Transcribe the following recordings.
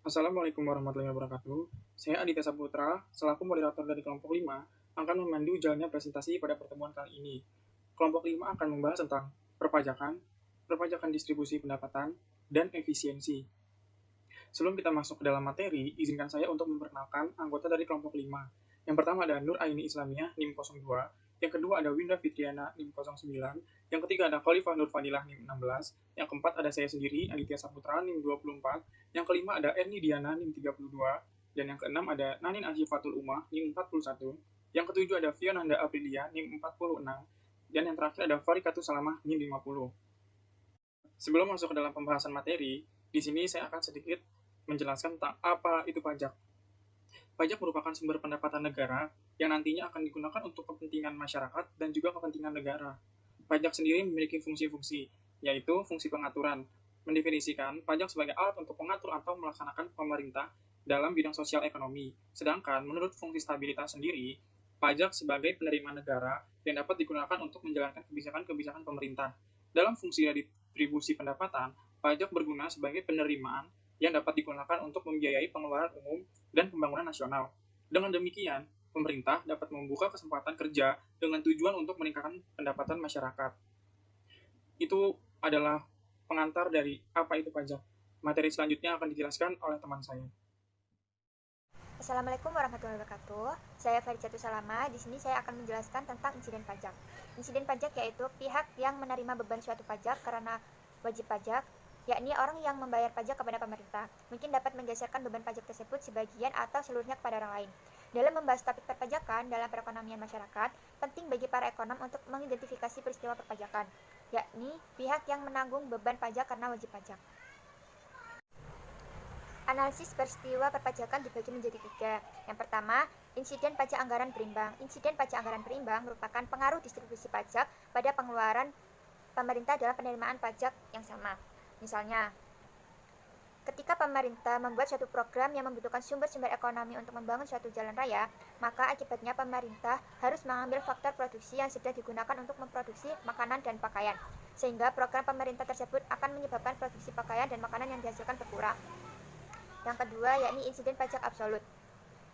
Assalamualaikum warahmatullahi wabarakatuh. Saya Aditya Saputra, selaku moderator dari kelompok 5, akan memandu jalannya presentasi pada pertemuan kali ini. Kelompok 5 akan membahas tentang perpajakan, perpajakan distribusi pendapatan, dan efisiensi. Sebelum kita masuk ke dalam materi, izinkan saya untuk memperkenalkan anggota dari kelompok 5. Yang pertama ada Nur Aini Islamiyah NIM 02, yang kedua ada Winda Fitriana NIM 09, yang ketiga ada Khalifah Nur Fadilah NIM 16, yang keempat ada saya sendiri Aditya Saputra NIM 24, yang kelima ada Erni Diana NIM 32, dan yang keenam ada Nanin Asyifatul Umah NIM 41, yang ketujuh ada Fionanda Aprilia NIM 46, dan yang terakhir ada Farikatul Salamah NIM 50. Sebelum masuk ke dalam pembahasan materi, di sini saya akan sedikit menjelaskan tentang apa itu pajak. Pajak merupakan sumber pendapatan negara yang nantinya akan digunakan untuk kepentingan masyarakat dan juga kepentingan negara. Pajak sendiri memiliki fungsi-fungsi, yaitu fungsi pengaturan, mendefinisikan pajak sebagai alat untuk mengatur atau melaksanakan pemerintah dalam bidang sosial ekonomi. Sedangkan menurut fungsi stabilitas sendiri, pajak sebagai penerimaan negara yang dapat digunakan untuk menjalankan kebijakan-kebijakan pemerintah. Dalam fungsi distribusi pendapatan, pajak berguna sebagai penerimaan yang dapat digunakan untuk membiayai pengeluaran umum dan pembangunan nasional. Dengan demikian, pemerintah dapat membuka kesempatan kerja dengan tujuan untuk meningkatkan pendapatan masyarakat. Itu adalah pengantar dari apa itu pajak. Materi selanjutnya akan dijelaskan oleh teman saya. Assalamualaikum warahmatullahi wabarakatuh. Saya Farijatul Salama. Di sini saya akan menjelaskan tentang insiden pajak. Insiden pajak yaitu pihak yang menerima beban suatu pajak karena wajib pajak, yakni orang yang membayar pajak kepada pemerintah, mungkin dapat menggeserkan beban pajak tersebut sebagian atau seluruhnya kepada orang lain. Dalam membahas topik perpajakan dalam perekonomian masyarakat, penting bagi para ekonom untuk mengidentifikasi peristiwa perpajakan, yakni pihak yang menanggung beban pajak karena wajib pajak. Analisis peristiwa perpajakan dibagi menjadi tiga. Yang pertama, insiden pajak anggaran berimbang. Insiden pajak anggaran berimbang merupakan pengaruh distribusi pajak pada pengeluaran pemerintah dalam penerimaan pajak yang sama. Misalnya, ketika pemerintah membuat suatu program yang membutuhkan sumber-sumber ekonomi untuk membangun suatu jalan raya, maka akibatnya pemerintah harus mengambil faktor produksi yang sudah digunakan untuk memproduksi makanan dan pakaian, sehingga program pemerintah tersebut akan menyebabkan produksi pakaian dan makanan yang dihasilkan berkurang. Yang kedua, yakni insiden pajak absolut.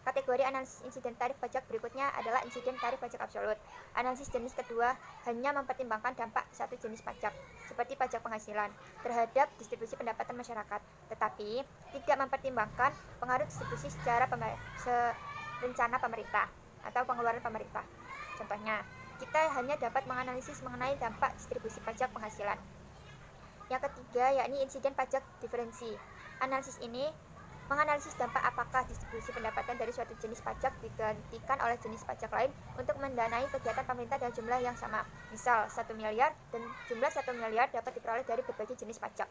Kategori analisis insiden tarif pajak berikutnya adalah insiden tarif pajak absolut. Analisis jenis kedua hanya mempertimbangkan dampak satu jenis pajak, seperti pajak penghasilan, terhadap distribusi pendapatan masyarakat, tetapi tidak mempertimbangkan pengaruh distribusi secara rencana pemerintah atau pengeluaran pemerintah. Contohnya, kita hanya dapat menganalisis mengenai dampak distribusi pajak penghasilan. Yang ketiga, yakni insiden pajak diferensi. Analisis ini menganalisis dampak apakah distribusi pendapatan dari suatu jenis pajak digantikan oleh jenis pajak lain untuk mendanai kegiatan pemerintah dengan jumlah yang sama. Misal, 1 miliar dan jumlah 1 miliar dapat diperoleh dari berbagai jenis pajak.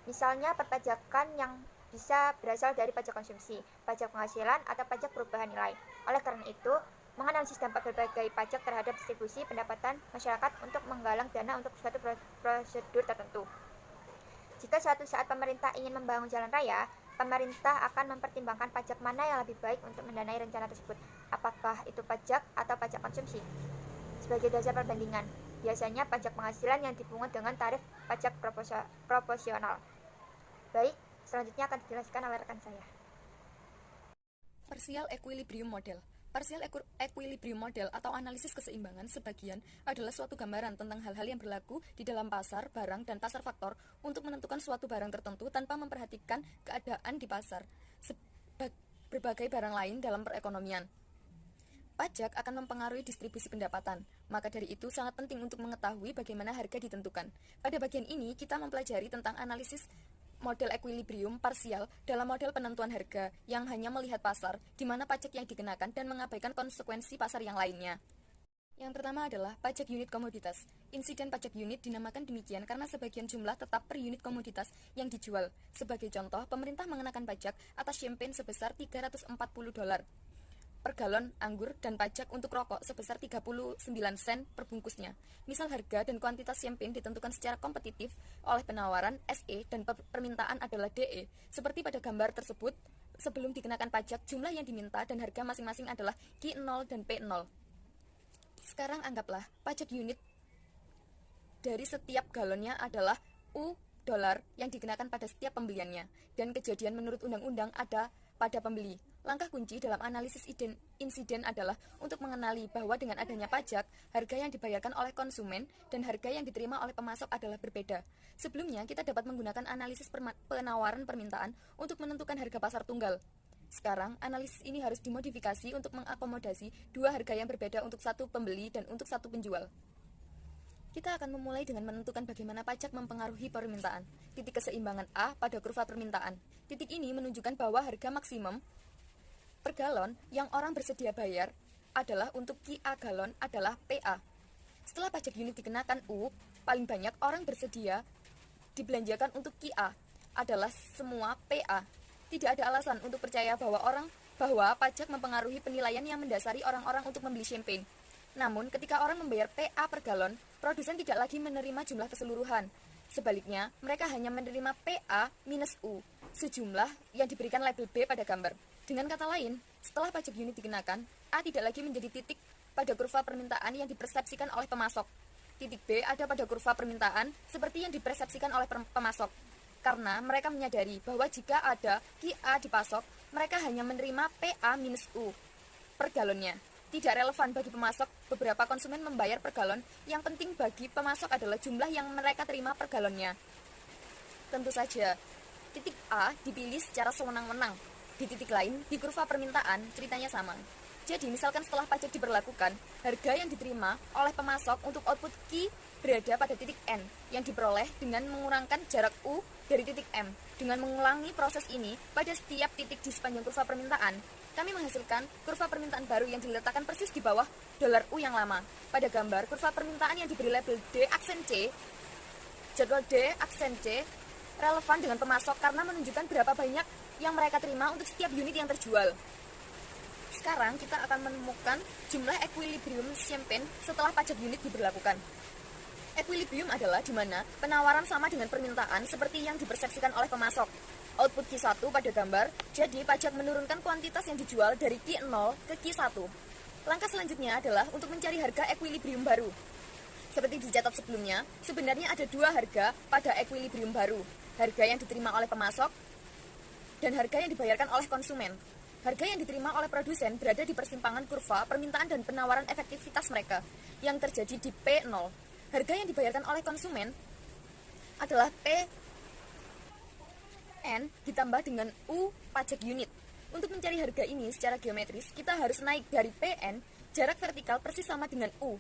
Misalnya, perpajakan yang bisa berasal dari pajak konsumsi, pajak penghasilan, atau pajak perubahan nilai. Oleh karena itu, menganalisis dampak berbagai pajak terhadap distribusi pendapatan masyarakat untuk menggalang dana untuk suatu prosedur tertentu. Jika suatu saat pemerintah ingin membangun jalan raya, pemerintah akan mempertimbangkan pajak mana yang lebih baik untuk mendanai rencana tersebut. Apakah itu pajak atau pajak konsumsi? Sebagai dasar perbandingan, biasanya pajak penghasilan yang dipungut dengan tarif pajak proporsional. Baik, selanjutnya akan dijelaskan oleh rekan saya. Partial equilibrium model. Partial equilibrium model atau analisis keseimbangan sebagian adalah suatu gambaran tentang hal-hal yang berlaku di dalam pasar, barang, dan pasar faktor untuk menentukan suatu barang tertentu tanpa memperhatikan keadaan di pasar, berbagai barang lain dalam perekonomian. Pajak akan mempengaruhi distribusi pendapatan, maka dari itu sangat penting untuk mengetahui bagaimana harga ditentukan. Pada bagian ini, kita mempelajari tentang analisis model equilibrium parsial dalam model penentuan harga yang hanya melihat pasar, di mana pajak yang dikenakan dan mengabaikan konsekuensi pasar yang lainnya. Yang pertama adalah pajak unit komoditas. Insiden pajak unit dinamakan demikian karena sebagian jumlah tetap per unit komoditas yang dijual. Sebagai contoh, pemerintah mengenakan pajak atas champagne sebesar $340 per galon anggur dan pajak untuk rokok sebesar 39 sen per bungkusnya. Misal harga dan kuantitas champagne ditentukan secara kompetitif oleh penawaran SE dan permintaan adalah DE. Seperti pada gambar tersebut, sebelum dikenakan pajak, jumlah yang diminta dan harga masing-masing adalah Q0 dan P0. Sekarang anggaplah pajak unit dari setiap galonnya adalah U dolar yang dikenakan pada setiap pembeliannya, dan kejadian menurut undang-undang ada pada pembeli. Langkah kunci dalam analisis insiden adalah untuk mengenali bahwa dengan adanya pajak, harga yang dibayarkan oleh konsumen dan harga yang diterima oleh pemasok adalah berbeda. Sebelumnya, kita dapat menggunakan analisis penawaran permintaan untuk menentukan harga pasar tunggal. Sekarang, analisis ini harus dimodifikasi untuk mengakomodasi dua harga yang berbeda untuk satu pembeli dan untuk satu penjual. Kita akan memulai dengan menentukan bagaimana pajak mempengaruhi permintaan. Titik keseimbangan A pada kurva permintaan. Titik ini menunjukkan bahwa harga maksimum per galon yang orang bersedia bayar adalah untuk QA galon adalah PA. Setelah pajak unit dikenakan U, paling banyak orang bersedia dibelanjakan untuk QA adalah semua PA. Tidak ada alasan untuk percaya bahwa pajak mempengaruhi penilaian yang mendasari orang-orang untuk membeli champagne. Namun, ketika orang membayar PA per galon, produsen tidak lagi menerima jumlah keseluruhan. Sebaliknya, mereka hanya menerima PA minus U, sejumlah yang diberikan label B pada gambar. Dengan kata lain, setelah pajak unit dikenakan, A tidak lagi menjadi titik pada kurva permintaan yang dipersepsikan oleh pemasok. Titik B ada pada kurva permintaan seperti yang dipersepsikan oleh pemasok. Karena mereka menyadari bahwa jika ada QA dipasok, mereka hanya menerima PA minus U per galonnya. Tidak relevan bagi pemasok, beberapa konsumen membayar per galon, yang penting bagi pemasok adalah jumlah yang mereka terima per galonnya. Tentu saja, titik A dipilih secara sewenang-wenang. Di titik lain, di kurva permintaan, ceritanya sama. Jadi, misalkan setelah pajak diberlakukan, harga yang diterima oleh pemasok untuk output Q berada pada titik N, yang diperoleh dengan mengurangkan jarak U dari titik M. Dengan mengulangi proses ini pada setiap titik di sepanjang kurva permintaan, kami menghasilkan kurva permintaan baru yang diletakkan persis di bawah dolar U yang lama. Pada gambar, kurva permintaan yang diberi label D aksen C, jadwal D aksen C, relevan dengan pemasok karena menunjukkan berapa banyak yang mereka terima untuk setiap unit yang terjual. Sekarang kita akan menemukan jumlah equilibrium champagne setelah pajak unit diberlakukan. Equilibrium adalah di mana penawaran sama dengan permintaan seperti yang dipersepsikan oleh pemasok. Output Q1 pada gambar, jadi pajak menurunkan kuantitas yang dijual dari Q0 ke Q1. Langkah selanjutnya adalah untuk mencari harga equilibrium baru. Seperti dicatat sebelumnya, sebenarnya ada dua harga pada equilibrium baru. Harga yang diterima oleh pemasok dan harga yang dibayarkan oleh konsumen. Harga yang diterima oleh produsen berada di persimpangan kurva permintaan dan penawaran efektivitas mereka yang terjadi di P0. Harga yang dibayarkan oleh konsumen adalah PN ditambah dengan U pajak unit. Untuk mencari harga ini secara geometris, kita harus naik dari PN, jarak vertikal persis sama dengan U.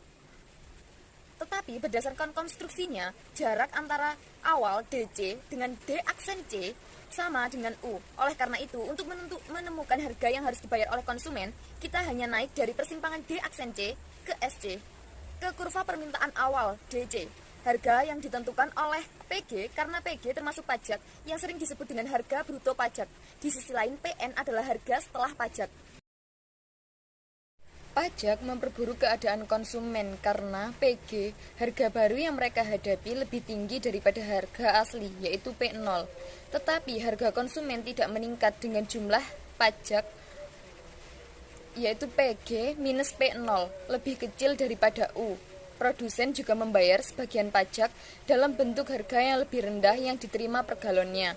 Tetapi berdasarkan konstruksinya, jarak antara awal DC dengan D aksen C sama dengan U. Oleh karena itu, untuk menemukan harga yang harus dibayar oleh konsumen, kita hanya naik dari persimpangan D aksen C ke SC, ke kurva permintaan awal DC. Harga yang ditentukan oleh PG karena PG termasuk pajak yang sering disebut dengan harga bruto pajak. Di sisi lain, PN adalah harga setelah pajak. Pajak memperburuk keadaan konsumen karena PG, harga baru yang mereka hadapi lebih tinggi daripada harga asli, yaitu P0. Tetapi harga konsumen tidak meningkat dengan jumlah pajak, yaitu PG minus P0, lebih kecil daripada U. Produsen juga membayar sebagian pajak dalam bentuk harga yang lebih rendah yang diterima per galonnya.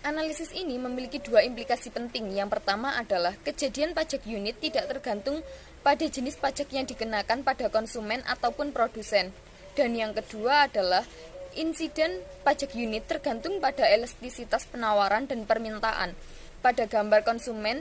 Analisis ini memiliki dua implikasi penting. Yang pertama adalah kejadian pajak unit tidak tergantung pada jenis pajak yang dikenakan pada konsumen ataupun produsen. Dan yang kedua adalah insiden pajak unit tergantung pada elastisitas penawaran dan permintaan. Pada gambar, konsumen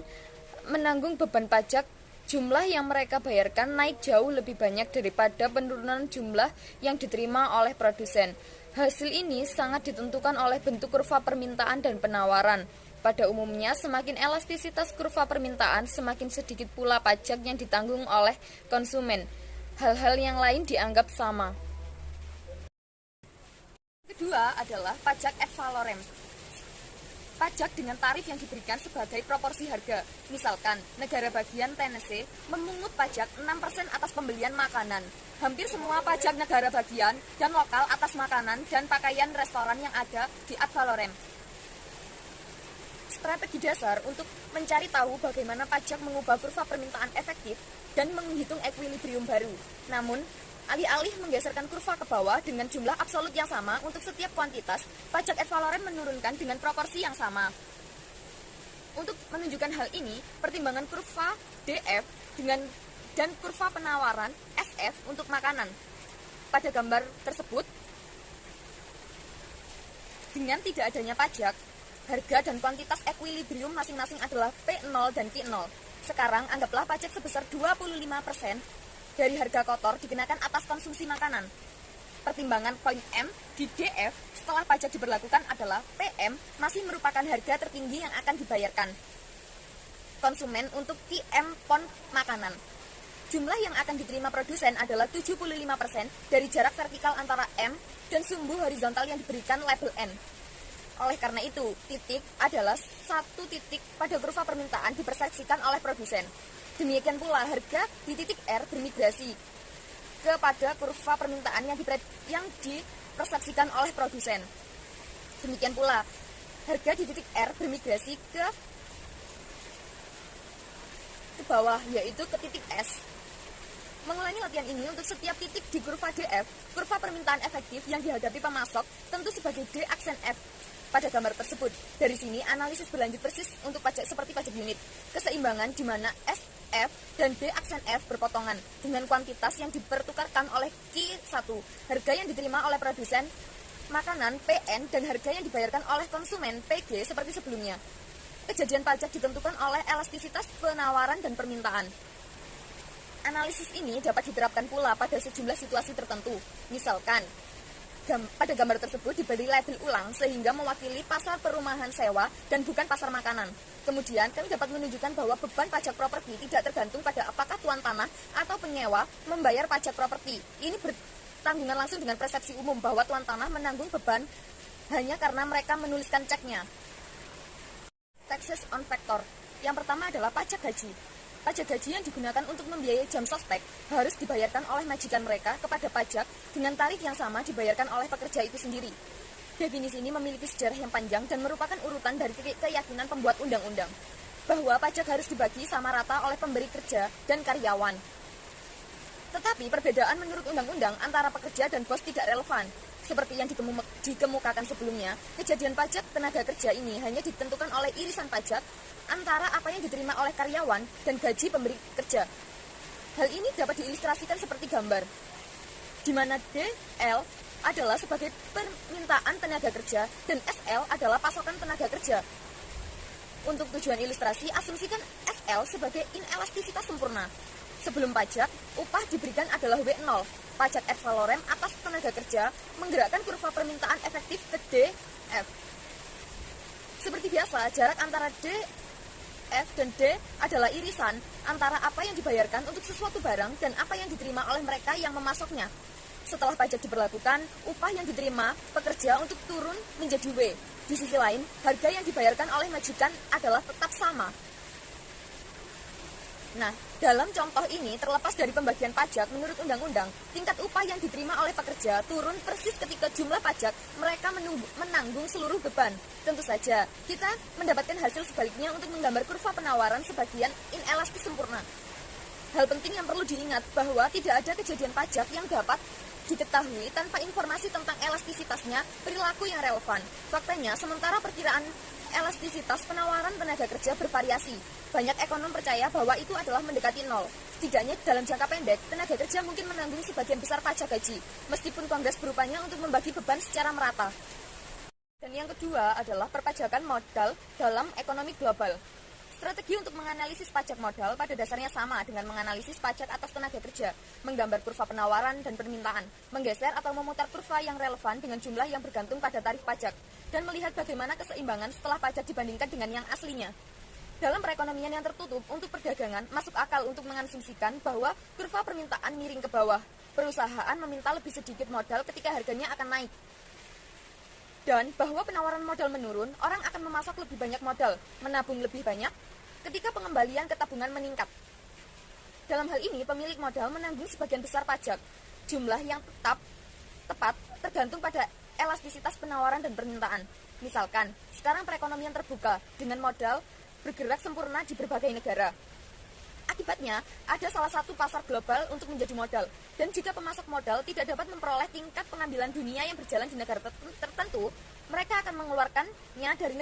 menanggung beban pajak, jumlah yang mereka bayarkan naik jauh lebih banyak daripada penurunan jumlah yang diterima oleh produsen. Hasil ini sangat ditentukan oleh bentuk kurva permintaan dan penawaran. Pada umumnya, semakin elastisitas kurva permintaan, semakin sedikit pula pajak yang ditanggung oleh konsumen. Hal-hal yang lain dianggap sama. Kedua adalah pajak ad valorem. Pajak dengan tarif yang diberikan sebagai proporsi harga. Misalkan, negara bagian Tennessee memungut pajak 6% atas pembelian makanan. Hampir semua pajak negara bagian dan lokal atas makanan dan pakaian restoran yang ada di ad valorem. Strategi dasar untuk mencari tahu bagaimana pajak mengubah kurva permintaan efektif dan menghitung equilibrium baru. Namun, Alih-alih menggeserkan kurva ke bawah dengan jumlah absolut yang sama untuk setiap kuantitas, pajak ad valorem menurunkan dengan proporsi yang sama. Untuk menunjukkan hal ini, pertimbangan kurva DF dan kurva penawaran SF untuk makanan. Pada gambar tersebut, dengan tidak adanya pajak, harga dan kuantitas ekuilibrium masing-masing adalah P0 dan Q0. Sekarang anggaplah pajak sebesar 25% dari harga kotor dikenakan atas konsumsi makanan. Pertimbangan poin M di DF setelah pajak diberlakukan adalah PM masih merupakan harga tertinggi yang akan dibayarkan konsumen untuk QM pon makanan. Jumlah yang akan diterima produsen adalah 75% dari jarak vertikal antara M dan sumbu horizontal yang diberikan label N. Oleh karena itu, titik adalah satu titik pada kurva permintaan dipersepsikan oleh produsen. Demikian pula harga di titik R bermigrasi kepada kurva permintaan yang dipersepsikan oleh produsen. Demikian pula harga di titik R bermigrasi ke bawah, yaitu ke titik S. Mengulangi latihan ini untuk setiap titik di kurva DF, kurva permintaan efektif yang dihadapi pemasok tentu sebagai D aksen F pada gambar tersebut. Dari sini analisis berlanjut persis untuk pajak seperti pajak unit. Keseimbangan di mana S, F, dan D aksen F berpotongan dengan kuantitas yang dipertukarkan oleh Q1, harga yang diterima oleh produsen makanan PN dan harga yang dibayarkan oleh konsumen PG seperti sebelumnya. Kejadian pajak ditentukan oleh elastisitas penawaran dan permintaan. Analisis ini dapat diterapkan pula pada sejumlah situasi tertentu. Misalkan, pada gambar tersebut diberi label ulang sehingga mewakili pasar perumahan sewa dan bukan pasar makanan. Kemudian, kami dapat menunjukkan bahwa beban pajak properti tidak tergantung pada apakah tuan tanah atau penyewa membayar pajak properti. Ini bertanggungan langsung dengan persepsi umum bahwa tuan tanah menanggung beban hanya karena mereka menuliskan ceknya. Taxes on factor. Yang pertama adalah pajak gaji. Pajak gaji yang digunakan untuk membiayai jam sospek harus dibayarkan oleh majikan mereka kepada pajak dengan tarif yang sama dibayarkan oleh pekerja itu sendiri. Definisi ini memiliki sejarah yang panjang dan merupakan urutan dari keyakinan pembuat undang-undang bahwa pajak harus dibagi sama rata oleh pemberi kerja dan karyawan. Tetapi perbedaan menurut undang-undang antara pekerja dan bos tidak relevan. Seperti yang dikemukakan sebelumnya, kejadian pajak tenaga kerja ini hanya ditentukan oleh irisan pajak antara apa yang diterima oleh karyawan dan gaji pemberi kerja. Hal ini dapat diilustrasikan seperti gambar, di mana DL adalah sebagai permintaan tenaga kerja dan SL adalah pasokan tenaga kerja. Untuk tujuan ilustrasi, asumsikan SL sebagai inelastisitas sempurna. Sebelum pajak, upah diberikan adalah W0, pajak ad valorem atas tenaga kerja, menggerakkan kurva permintaan efektif ke DF. Seperti biasa, jarak antara DF dan D adalah irisan antara apa yang dibayarkan untuk sesuatu barang dan apa yang diterima oleh mereka yang memasoknya. Setelah pajak diberlakukan, upah yang diterima pekerja untuk turun menjadi W. Di sisi lain, harga yang dibayarkan oleh majikan adalah tetap sama. Nah, dalam contoh ini, terlepas dari pembagian pajak menurut undang-undang, tingkat upah yang diterima oleh pekerja turun persis ketika jumlah pajak mereka menanggung seluruh beban. Tentu saja, kita mendapatkan hasil sebaliknya untuk menggambar kurva penawaran sebagian inelastis sempurna. Hal penting yang perlu diingat bahwa tidak ada kejadian pajak yang dapat diketahui tanpa informasi tentang elastisitasnya perilaku yang relevan. Faktanya, sementara perkiraan elastisitas penawaran tenaga kerja bervariasi, banyak ekonom percaya bahwa itu adalah mendekati nol. Setidaknya dalam jangka pendek, tenaga kerja mungkin menanggung sebagian besar pajak gaji, meskipun Kongres berupaya untuk membagi beban secara merata. Dan yang kedua adalah perpajakan modal dalam ekonomi global. Strategi untuk menganalisis pajak modal pada dasarnya sama dengan menganalisis pajak atas tenaga kerja, menggambar kurva penawaran dan permintaan, menggeser atau memutar kurva yang relevan dengan jumlah yang bergantung pada tarif pajak, dan melihat bagaimana keseimbangan setelah pajak dibandingkan dengan yang aslinya. Dalam perekonomian yang tertutup untuk perdagangan, masuk akal untuk mengasumsikan bahwa kurva permintaan miring ke bawah. Perusahaan meminta lebih sedikit modal ketika harganya akan naik. Dan bahwa penawaran modal menurun, orang akan memasok lebih banyak modal, menabung lebih banyak, ketika pengembalian ke tabungan meningkat. Dalam hal ini, pemilik modal menanggung sebagian besar pajak. Jumlah yang tepat tergantung pada elastisitas penawaran dan permintaan. Misalkan, sekarang perekonomian terbuka dengan modal bergerak sempurna di berbagai negara. Akibatnya, ada salah satu pasar global untuk menjadi modal. Dan jika pemasok modal tidak dapat memperoleh tingkat pengambilan dunia yang berjalan di negara tertentu, mereka akan mengeluarkannya dari negara